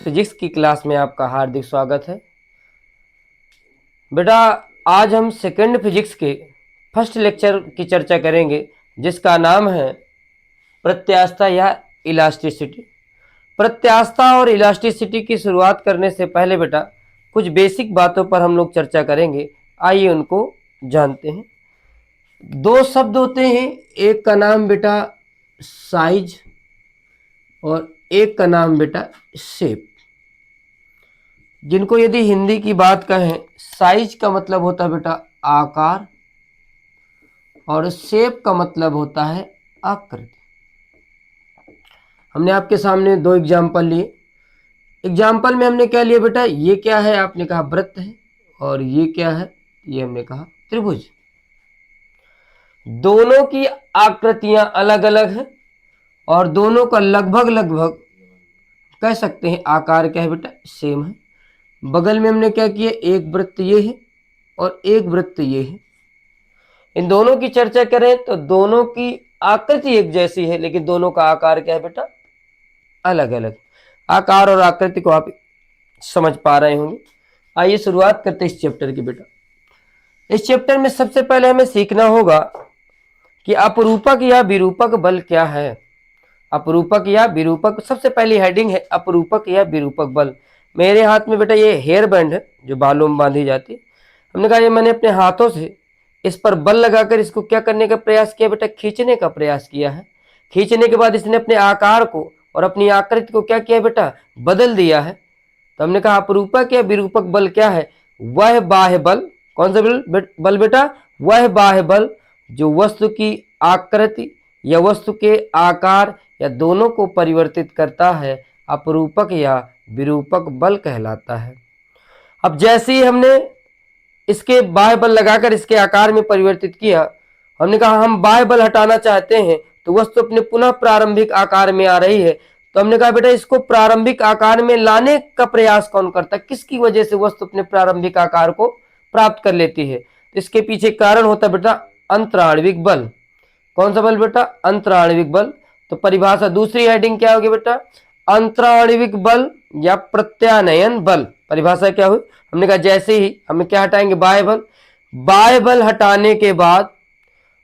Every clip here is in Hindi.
फिजिक्स की क्लास में आपका हार्दिक स्वागत है। बेटा, आज हम सेकंड फिजिक्स के फर्स्ट लेक्चर की चर्चा करेंगे जिसका नाम है प्रत्यास्थता या इलास्टिसिटी। प्रत्यास्थता और इलास्टिसिटी की शुरुआत करने से पहले बेटा कुछ बेसिक बातों पर हम लोग चर्चा करेंगे। आइए उनको जानते हैं। दो शब्द होते हैं, एक का नाम बेटा साइज और एक का नाम बेटा शेप। जिनको यदि हिंदी की बात कहें, साइज का मतलब होता है बेटा आकार और शेप का मतलब होता है आकृति। हमने आपके सामने दो एग्जाम्पल लिए। एग्जाम्पल में हमने क्या लिया बेटा, ये क्या है, आपने कहा वृत्त है, और ये क्या है, ये हमने कहा त्रिभुज। दोनों की आकृतियां अलग अलग है और दोनों का लगभग लगभग कह सकते हैं आकार क्या है बेटा, सेम है। बगल में हमने क्या किया, एक वृत्त ये है और एक वृत्त ये है। इन दोनों की चर्चा करें तो दोनों की आकृति एक जैसी है, लेकिन दोनों का आकार क्या है बेटा, अलग अलग। आकार और आकृति को आप समझ पा रहे होंगे। आइए शुरुआत करते हैं इस चैप्टर की। बेटा, इस चैप्टर में सबसे पहले हमें सीखना होगा कि अपरूपक या विरूपक बल क्या है। अपरूपक या विरूपक, सबसे पहली हेडिंग है अपरूपक या विरूपक बल। मेरे हाथ में बेटा ये हेयर बैंड है जो बालों में बांधी जाती है। हमने कहा ये मैंने अपने हाथों से इस पर बल लगाकर इसको क्या करने का प्रयास किया बेटा, खींचने का प्रयास किया है। खींचने के बाद इसने अपने आकार को और अपनी आकृति को क्या किया बेटा, बदल दिया है। तो हमने कहा अपरूपक या विरूपक बल क्या है, वह बाह्य बल। कौन सा बल बेटा, वह बाह्य बल जो वस्तु की आकृति या वस्तु के आकार या दोनों को परिवर्तित करता है, अपरूपक या विरूपक बल कहलाता है। अब जैसे ही हमने इसके बाह्य बल लगाकर इसके आकार में परिवर्तित किया, हमने कहा हम बाह्य बल हटाना चाहते हैं तो वस्तु अपने पुनः प्रारंभिक आकार में आ रही है। तो हमने कहा बेटा इसको प्रारंभिक आकार में लाने का प्रयास कौन करता है, किसकी वजह से वस्तु अपने प्रारंभिक आकार को प्राप्त कर लेती है। तो इसके पीछे कारण होता है बेटा अंतराणविक बल। कौन सा बल बेटा, अंतराणविक बल। तो परिभाषा दूसरी हेडिंग क्या होगी बेटा, अंतराणविक बल या प्रत्यानयन बल। परिभाषा क्या हुई, हमने कहा जैसे ही हमें क्या हटाएंगे, बाह्य बल। बाह्य बल हटाने के बाद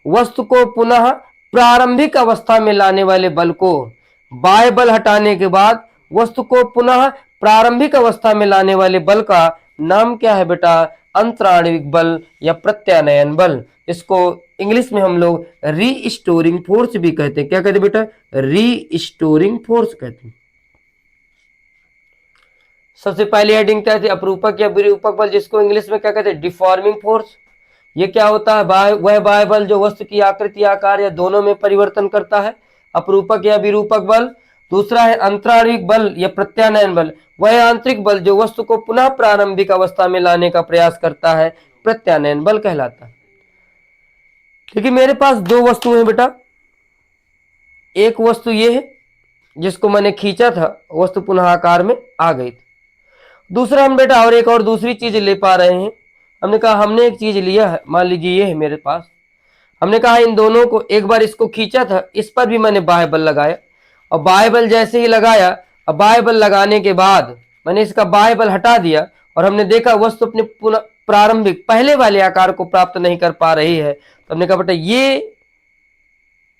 वस्तु को पुनः प्रारंभिक अवस्था में लाने वाले बल को, बाह्य बल हटाने के बाद वस्तु को पुनः प्रारंभिक अवस्था में लाने वाले बल का नाम क्या है बेटा, अंतराणविक बल या प्रत्यानयन बल। इसको इंग्लिश में हम लोग रीस्टोरिंग फोर्स भी कहते हैं। क्या कहते हैं बेटा, रीस्टोरिंग फोर्स कहते हैं। सबसे पहली हेडिंग क्या थी, अपरूपक या विरूपक बल, जिसको इंग्लिश में क्या कहते हैं, डिफॉर्मिंग फोर्स। ये क्या होता है, वह बाह्य बल जो वस्तु की आकृति आकार या दोनों में परिवर्तन करता है, अपरूपक या विरूपक बल। दूसरा है अंतराणविक बल या प्रत्यानयन बल, वह आंतरिक बल जो वस्तु को पुनः प्रारंभिक अवस्था में लाने का प्रयास करता है, प्रत्यानयन बल कहलाता है। क्योंकि मेरे पास दो वस्तु है बेटा, एक वस्तु ये है जिसको मैंने खींचा था, वस्तु पुनः आकार में आ गई थी। दूसरा हम बेटा और एक और दूसरी चीज ले पा रहे हैं। हमने कहा हमने एक चीज लिया है, मान लीजिए ये है मेरे पास। हमने कहा इन दोनों को, एक बार इसको खींचा था, इस पर भी मैंने बाह्य बल लगाया, और बाह्य बल जैसे ही लगाया, और बाह्य बल लगाने के बाद मैंने इसका बाह्य बल हटा दिया और हमने देखा वस्तु अपने पुनः प्रारंभिक पहले वाले आकार को प्राप्त नहीं कर पा रही है। तो हमने कहा बेटा ये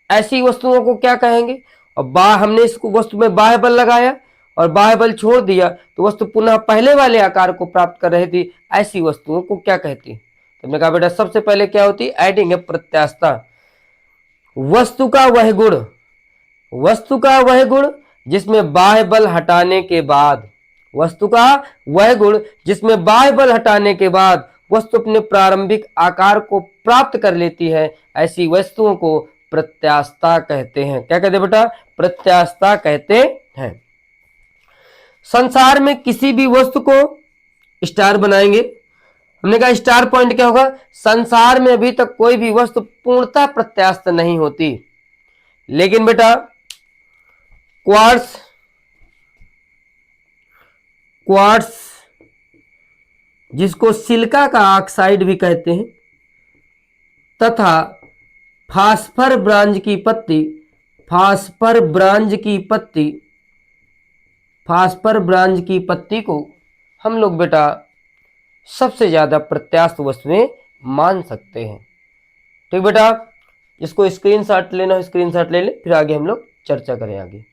ऐसी वस्तुओं को क्या कहेंगे, और हमने इसको वस्तु में बाह्य बल लगाया और बाह्य बल छोड़ दिया तो वस्तु पुनः पहले वाले आकार को प्राप्त कर रही थी, ऐसी वस्तुओं को क्या कहती है। तो हमने कहा बेटा सबसे पहले क्या होती है, एडिंग है प्रत्यास्थता। वस्तु का वह गुण, वस्तु का वह गुण जिसमें बाह्य बल हटाने के बाद, वस्तु का वह गुण जिसमें बाह्य बल हटाने के बाद वस्तु अपने प्रारंभिक आकार को प्राप्त कर लेती है, ऐसी वस्तुओं को प्रत्यास्थता कहते हैं। क्या कहते हैं बेटा, प्रत्यास्थता कहते हैं। संसार में किसी भी वस्तु को स्टार बनाएंगे, हमने कहा स्टार पॉइंट क्या होगा, संसार में अभी तक कोई भी वस्तु पूर्णतः प्रत्यास्थ नहीं होती। लेकिन बेटा क्वार्ट्ज, क्वार्ट्ज जिसको सिलिका का ऑक्साइड भी कहते हैं, तथा फास्फर ब्रांज की पत्ती, फास्फर ब्रांज की पत्ती, फास्फर ब्रांच की पत्ती को हम लोग बेटा सबसे ज्यादा प्रत्यास्थ वस्तुएं मान सकते हैं। ठीक बेटा, इसको स्क्रीनशॉट लेना, स्क्रीनशॉट ले ले, फिर आगे हम लोग चर्चा करें।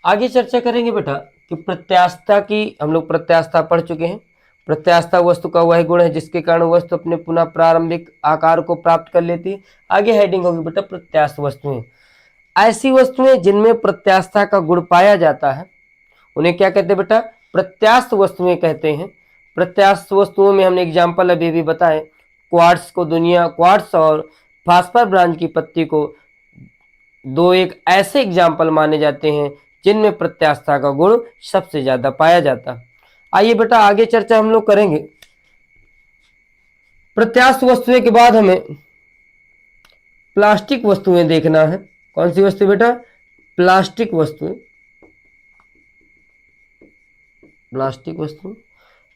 आगे चर्चा करेंगे बेटा कि प्रत्यास्थता की, हम लोग प्रत्यास्थता पढ़ चुके हैं। प्रत्यास्थता वस्तु का वह गुण है जिसके कारण वस्तु अपने पुनः प्रारंभिक आकार को प्राप्त कर लेती है। आगे हेडिंग होगी बेटा प्रत्यास्थ वस्तुएं। ऐसी वस्तुएं जिनमें प्रत्यास्थता का गुण पाया जाता है उन्हें क्या कहते हैं बेटा? प्रत्यास्थ वस्तुएं कहते हैं। प्रत्यास्थ वस्तुओं में हमने एग्जाम्पल अभी भी बताए, क्वार्ट्स और फास्फर ब्रांच की पत्ती को दो एक ऐसे एग्जाम्पल माने जाते हैं जिनमें प्रत्यास्थता का गुण सबसे ज्यादा पाया जाता है। आइए बेटा आगे चर्चा हम लोग करेंगे। प्रत्यास्थ वस्तुएं के बाद हमें प्लास्टिक वस्तुएं देखना है। कौन सी वस्तु बेटा? प्लास्टिक वस्तुएं।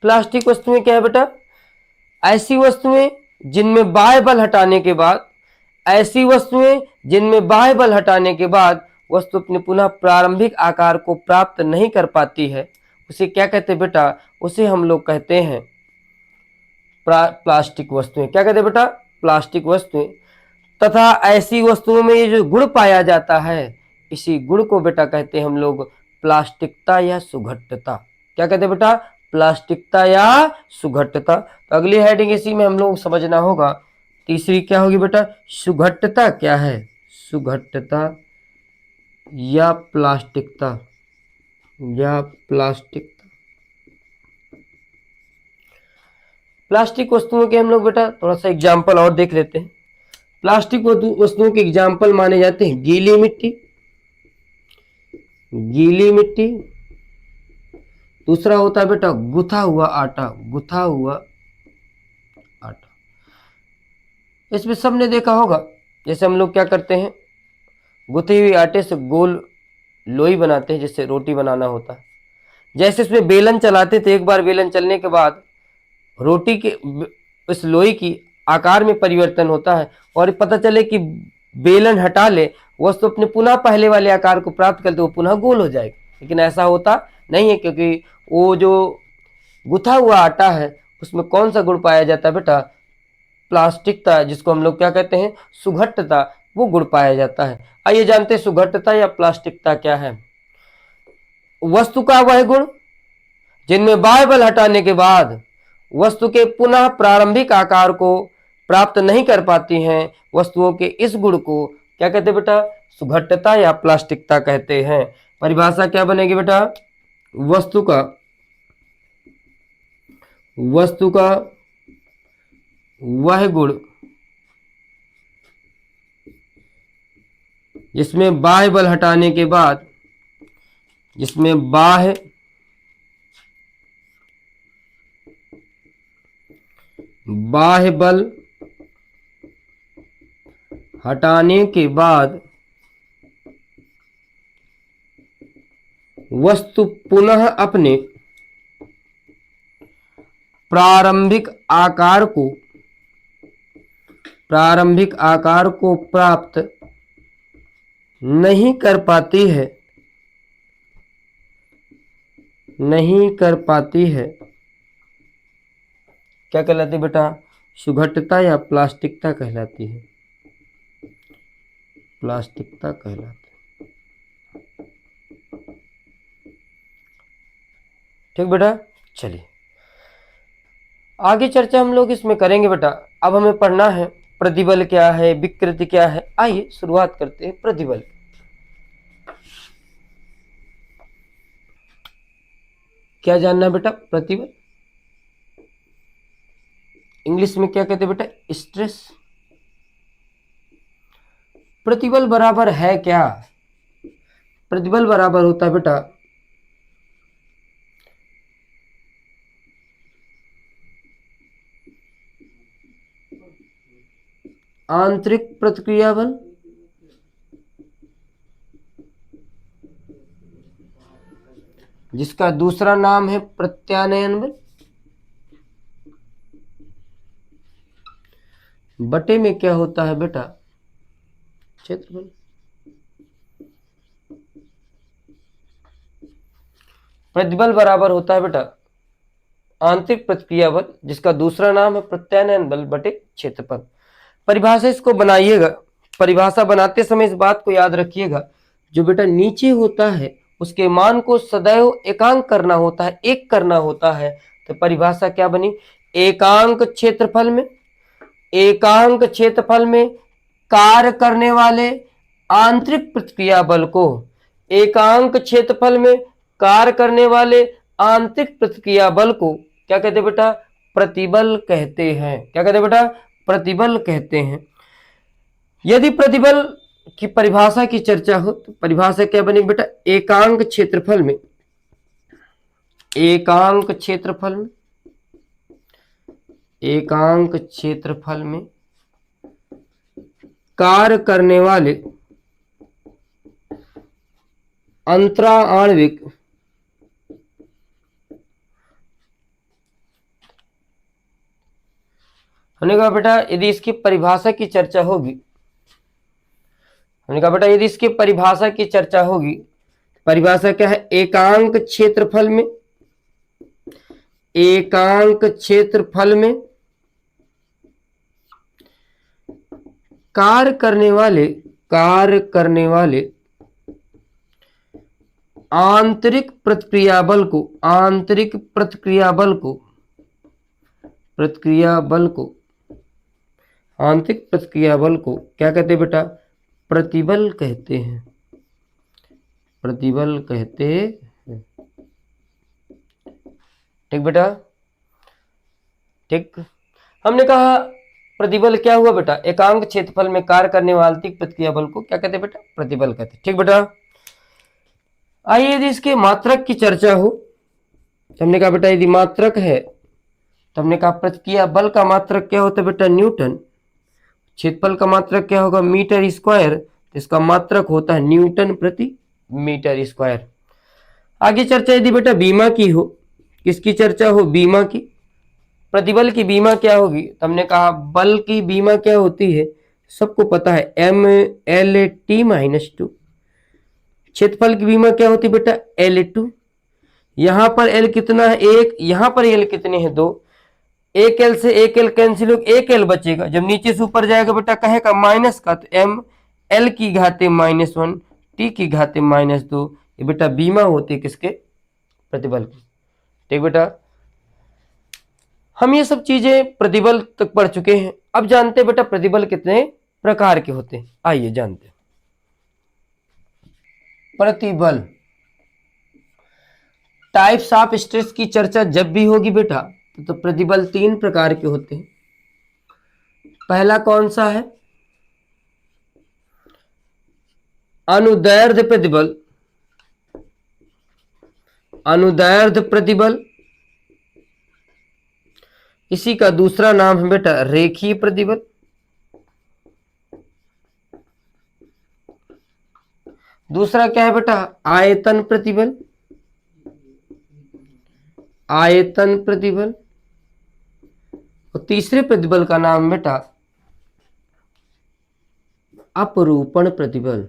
प्लास्टिक वस्तुएं क्या है बेटा? ऐसी वस्तुएं जिनमें बाह्य बल हटाने के बाद वस्तु अपने पुनः प्रारंभिक आकार को प्राप्त नहीं कर पाती है, उसे क्या कहते हैं बेटा? उसे हम लोग कहते हैं प्लास्टिक वस्तुएं। क्या कहते हैं बेटा? प्लास्टिक वस्तुएं। तथा ऐसी वस्तुओं में ये जो गुण पाया जाता है, इसी गुण को बेटा कहते हैं हम लोग प्लास्टिकता या सुघट्टता। क्या कहते हैं बेटा? प्लास्टिकता या सुघट्टता। तो अगली हेडिंग इसी में हम लोग समझना होगा। तीसरी क्या होगी बेटा? सुघट्टता क्या है? सुघट्टता या प्लास्टिकता प्लास्टिक वस्तुओं के हम लोग बेटा थोड़ा सा एग्जाम्पल और देख लेते हैं। प्लास्टिक वस्तुओं के एग्जाम्पल माने जाते हैं गीली मिट्टी, दूसरा होता है बेटा गुथा हुआ आटा। इसमें सबने देखा होगा, जैसे हम लोग क्या करते हैं, गुथे हुए आटे से गोल लोई बनाते हैं जिससे रोटी बनाना होता है। जैसे इसमें बेलन चलाते थे, एक बार बेलन चलने के बाद रोटी के इस लोई की आकार में परिवर्तन होता है और पता चले कि बेलन हटा ले, वस्तु अपने पुनः पहले वाले आकार को प्राप्त करते वो पुनः गोल हो जाएगी। लेकिन ऐसा होता नहीं है, क्योंकि वो जो गुथा हुआ आटा है उसमें कौन सा गुण पाया जाता है बेटा? प्लास्टिकता, जिसको हम लोग क्या कहते हैं? सुघट्टता, वो गुण पाया जाता है। आइए जानते हैं सुघट्टता या प्लास्टिकता क्या है। वस्तु का वह गुण जिनमें बाह्य बल हटाने के बाद वस्तु के पुनः प्रारंभिक आकार को प्राप्त नहीं कर पाती हैं, वस्तुओं के इस गुण को क्या कहते हैं बेटा? सुघट्टता या प्लास्टिकता कहते हैं। परिभाषा क्या बनेगी बेटा? वस्तु का वह गुण जिसमें बाह्य बल हटाने के बाद बाह्य बल हटाने के बाद वस्तु पुनः अपने प्रारंभिक आकार को प्राप्त नहीं कर पाती है, क्या कहलाती है बेटा? सुघट्टता या प्लास्टिकता कहलाती है। ठीक बेटा, चलिए आगे चर्चा हम लोग इसमें करेंगे बेटा। अब हमें पढ़ना है प्रतिबल क्या है, विकृति क्या है। आइए शुरुआत करते हैं प्रतिबल। क्या जानना है बेटा? प्रतिबल इंग्लिश में क्या कहते हैं बेटा? स्ट्रेस। प्रतिबल बराबर है क्या? प्रतिबल बराबर होता है बेटा आंतरिक प्रतिक्रिया बल जिसका दूसरा नाम है प्रत्यानयन बल, बटे में क्या होता है बेटा? क्षेत्रफल। प्रतिबल बराबर होता है बेटा आंतरिक प्रतिक्रिया बल, जिसका दूसरा नाम है प्रत्यानयन बल बटे क्षेत्रफल। परिभाषा इसको बनाइएगा, परिभाषा बनाते समय इस बात को याद रखिएगा, जो बेटा नीचे होता है उसके मान को सदैव एकांक करना होता है, एक करना होता है। तो परिभाषा क्या बनी, एकांक क्षेत्रफल में कार्य करने वाले आंतरिक प्रतिक्रिया बल को, एकांक क्षेत्रफल में कार्य करने वाले आंतरिक प्रतिक्रिया बल को क्या कहते हैं बेटा, प्रतिबल कहते हैं। क्या कहते हैं बेटा, प्रतिबल कहते हैं। यदि प्रतिबल की परिभाषा की चर्चा हो तो परिभाषा क्या बनेगी बेटा, एकांक क्षेत्रफल में कार्य करने वाले अंतराण्विक हमने कहा बेटा यदि इसकी परिभाषा की चर्चा होगी, हमने कहा बेटा यदि इसकी परिभाषा की चर्चा होगी, परिभाषा क्या है, एकांक क्षेत्रफल में कार्य करने वाले आंतरिक प्रतिक्रिया बल को क्या कहते हैं बेटा, प्रतिबल कहते हैं। ठीक बेटा, ठीक। हमने कहा प्रतिबल क्या हुआ बेटा, एकांक क्षेत्रफल में कार्य करने वाले आंतरिक प्रतिक्रिया बल को क्या कहते हैं बेटा, प्रतिबल कहते हैं। ठीक बेटा, आइए यदि इसके मात्रक की चर्चा हो, तो हमने कहा बेटा यदि मात्रक है तो हमने कहा प्रतिक्रिया बल का मात्रक क्या होता है बेटा, न्यूटन। क्षेत्रफल का मात्रक क्या होगा, मीटर स्क्वायर, तो इसका मात्रक होता है न्यूटन प्रति मीटर स्क्वायर। आगे चर्चा यदि बेटा बीमा की हो, किसकी चर्चा हो, बीमा की, प्रतिबल की बीमा क्या होगी, तो हमने कहा बल की बीमा क्या होती है, सबको पता है MLT-2। क्षेत्रफल की बीमा क्या होती है बेटा, L2। यहां पर L कितना है, 1, यहां पर L कितने हैं, 2। एक L से एक L कैंसिल हो, एक L बचेगा, जब नीचे से ऊपर जाएगा बेटा कहेगा माइनस का, तो ML की घाते -1 T की घाते -2, ये बेटा बीमा होती है किसके, प्रतिबल की। ठीक बेटा, हम ये सब चीजें प्रतिबल तक पढ़ चुके हैं। अब जानते हैं बेटा प्रतिबल कितने प्रकार के होते हैं, आइए जानते हैं। प्रतिबल, टाइप्स ऑफ स्ट्रेस की चर्चा जब भी होगी बेटा तो प्रतिबल 3 प्रकार के होते हैं। पहला कौन सा है, अनुदैर्ध्य प्रतिबल। इसी का दूसरा नाम है बेटा रेखीय प्रतिबल। दूसरा क्या है बेटा, आयतन प्रतिबल। और तीसरे प्रतिबल का नाम बेटा अपरूपण प्रतिबल।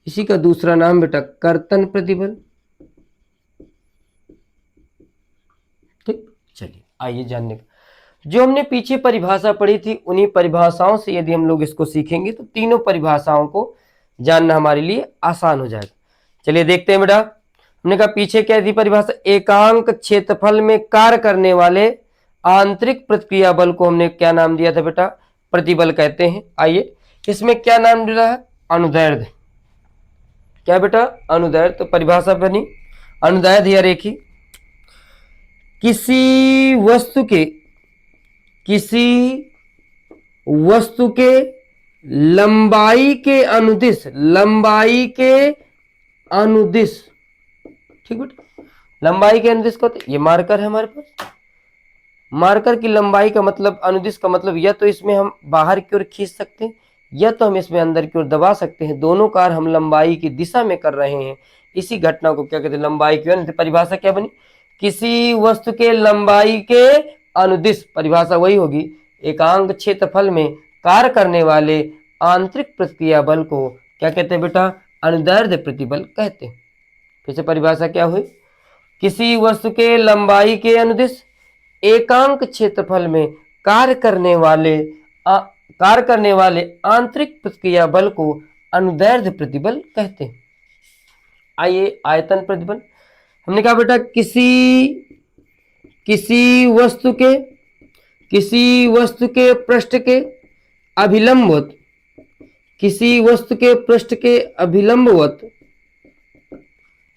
इसी का दूसरा नाम बेटा कर्तन प्रतिबल। ठीक, चलिए आइए जानने का, जो हमने पीछे परिभाषा पढ़ी थी उन्हीं परिभाषाओं से यदि हम लोग इसको सीखेंगे तो तीनों परिभाषाओं को जानना हमारे लिए आसान हो जाएगा। चलिए देखते हैं बेटा, हमने कहा पीछे क्या थी परिभाषा, एकांक क्षेत्रफल में कार्य करने वाले आंतरिक प्रतिक्रिया बल को हमने क्या नाम दिया था बेटा, प्रतिबल कहते हैं। आइए इसमें क्या नाम दिया है, अनुदैर्ध्य। क्या बेटा, अनुदैर्ध्य। तो परिभाषा बनी अनुदैर्ध्य या रेखी, किसी वस्तु के लंबाई के अनुदिश, ठीक बेटा, लंबाई के अनुदिश को, ये मार्कर है हमारे पास, मार्कर की लंबाई का मतलब, अनुदिश का मतलब, या तो इसमें हम बाहर की ओर खींच सकते हैं या तो हम इसमें अंदर की ओर दबा सकते हैं, दोनों कार्य हम लंबाई की दिशा में कर रहे हैं। इसी घटना को क्या कहते हैं, लंबाई की अनुदिश। परिभाषा क्या बनी, किसी वस्तु के लंबाई के अनुदिश, परिभाषा वही होगी, एकांक क्षेत्रफल में कार्य करने वाले आंतरिक प्रतिक्रिया बल को क्या कहते हैं बेटा, अनुदैर्ध्य प्रतिबल कहते हैं। फिर से परिभाषा क्या हुई, किसी वस्तु के लंबाई के अनुदिश एकांक क्षेत्रफल में कार्य करने वाले आंतरिक प्रतिक्रिया बल को अनुदैर्ध्य प्रतिबल कहते हैं। आइए आयतन प्रतिबल, हमने कहा बेटा किसी वस्तु के पृष्ठ के अभिलंबवत, किसी वस्तु के पृष्ठ के अभिलंबवत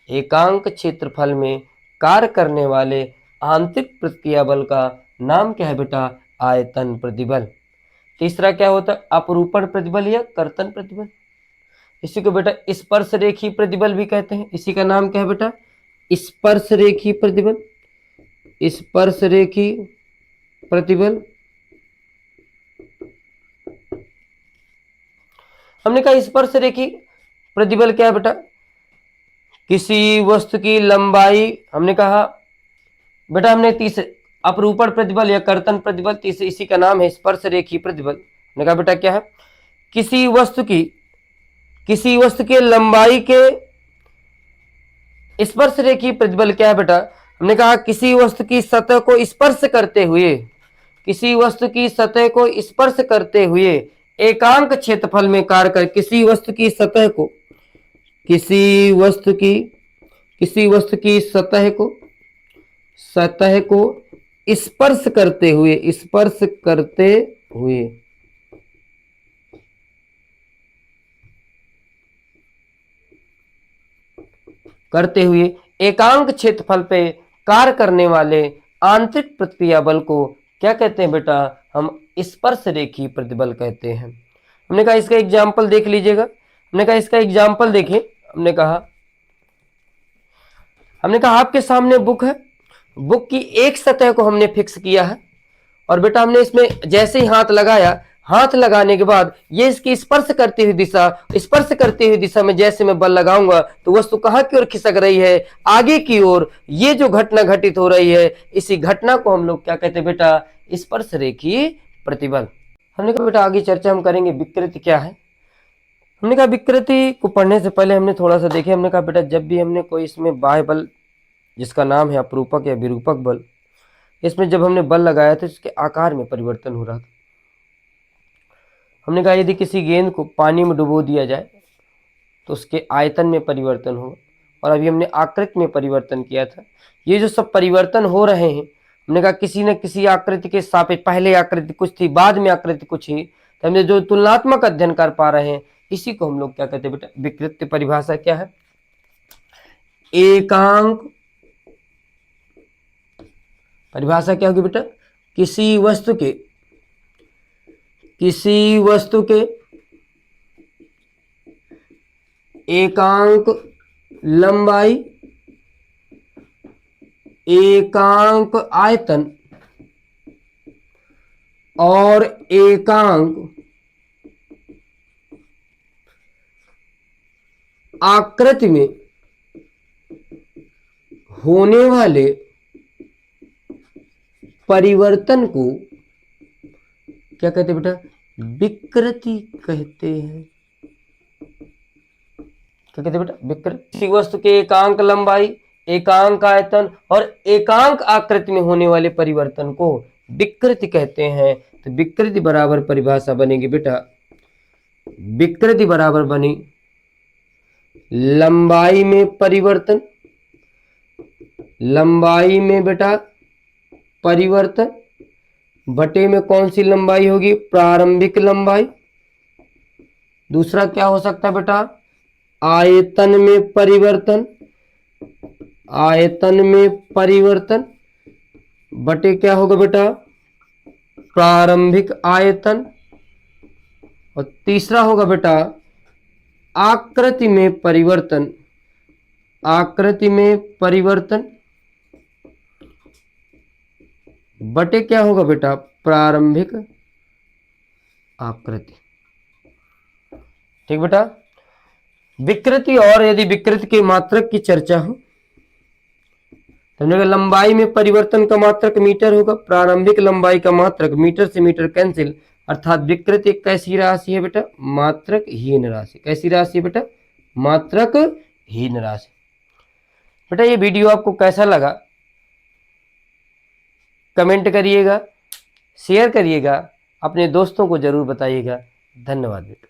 एकांक क्षेत्रफल में कार्य करने वाले आंतरिक प्रतिक्रिया बल का नाम क्या है बेटा, आयतन प्रतिबल। तीसरा क्या होता है, अपरूपण प्रतिबल या कर्तन प्रतिबल। इसी को बेटा स्पर्शरेखी प्रतिबल भी कहते हैं। इसी का नाम क्या है बेटा, स्पर्शरेखी प्रतिबल। स्पर्शरेखी प्रतिबल, हमने कहा स्पर्शरेखी प्रतिबल क्या है बेटा, किसी वस्तु की लंबाई, हमने कहा बेटा हमने तीसरे अपरूपण प्रतिबल या कर्तन प्रतिबल, तीसरे इसी का नाम है स्पर्शरेखी प्रतिबल। हमने कहा बेटा क्या है, किसी वस्तु के लंबाई के स्पर्शरेखी प्रतिबल क्या है बेटा, हमने कहा किसी वस्तु की सतह को स्पर्श करते हुए, किसी वस्तु की सतह को स्पर्श करते हुए एकांक क्षेत्रफल में कार्य कर, किसी वस्तु की सतह को, किसी वस्तु की सतह को स्पर्श करते हुए एकांक क्षेत्रफल पे कार्य करने वाले आंतरिक प्रतिक्रिया बल को क्या कहते हैं बेटा, हम स्पर्शरेखी प्रतिबल कहते हैं। हमने कहा इसका एग्जाम्पल देख लीजिएगा, हमने कहा इसका एग्जाम्पल देखें। हमने कहा आपके सामने बुक है, बुक की एक सतह को हमने फिक्स किया है और बेटा हमने इसमें जैसे ही हाथ लगाया, हाथ लगाने के बाद ये इसकी स्पर्श करती हुई दिशा में जैसे मैं बल लगाऊंगा तो वस्तु कहाँ की ओर खिसक रही है, आगे की ओर। ये जो घटना घटित हो रही है, इसी घटना को हम लोग क्या कहते हैं बेटा, स्पर्शरेखी प्रतिबल। हमने कहा बेटा आगे चर्चा हम करेंगे विकृति क्या है। हमने कहा विकृति को पढ़ने से पहले हमने थोड़ा सा देखे। हमने कहा बेटा जब भी हमने कोई इसमें बाह्य बल जिसका नाम है अपरूपक या विरूपक बल, इसमें जब हमने बल लगाया तो इसके आकार में परिवर्तन हो रहा था। हमने कहा यदि किसी गेंद को पानी में डुबो दिया जाए तो उसके आयतन में परिवर्तन हो, और अभी हमने आकृति में परिवर्तन किया था। ये जो सब परिवर्तन हो रहे हैं, हमने कहा किसी न किसी आकृति के सापेक्ष, पहले आकृति कुछ थी, बाद में आकृति कुछ ही, तो हमने जो तुलनात्मक अध्ययन कर पा रहे हैं, इसी को हम लोग क्या कहते हैं बेटा, विकृति। परिभाषा क्या है, एकांक, परिभाषा क्या होगी बेटा, किसी वस्तु के एकांक लंबाई, एकांक आयतन और एकांक आकृति में होने वाले परिवर्तन को क्या कहते हैं बेटा, विकृति कहते हैं। क्या कहते हैं बेटा, विकृति। किसी वस्तु के एकांक लंबाई, एकांक आयतन और एकांक आकृति में होने वाले परिवर्तन को विकृति कहते हैं। तो विकृति बराबर परिभाषा बनेगी बेटा, विकृति बराबर बनी लंबाई में परिवर्तन, लंबाई में बेटा परिवर्तन बटे में कौन सी लंबाई होगी, प्रारंभिक लंबाई। दूसरा क्या हो सकता है बेटा, आयतन में परिवर्तन, आयतन में परिवर्तन बटे क्या होगा बेटा, प्रारंभिक आयतन। और तीसरा होगा बेटा आकृति में परिवर्तन, आकृति में परिवर्तन बटे क्या होगा बेटा, प्रारंभिक आकृति। ठीक बेटा, विकृति। और यदि विकृति के मात्रक की चर्चा हो तो लंबाई में परिवर्तन का मात्रक मीटर होगा, प्रारंभिक लंबाई का मात्रक, मीटर से मीटर कैंसिल, अर्थात विकृति एक कैसी राशि है बेटा, मात्रक हीन राशि। कैसी राशि है बेटा, मात्रक हीन राशि। बेटा ये वीडियो आपको कैसा लगा कमेंट करिएगा, शेयर करिएगा, अपने दोस्तों को जरूर बताइएगा। धन्यवाद बेटा।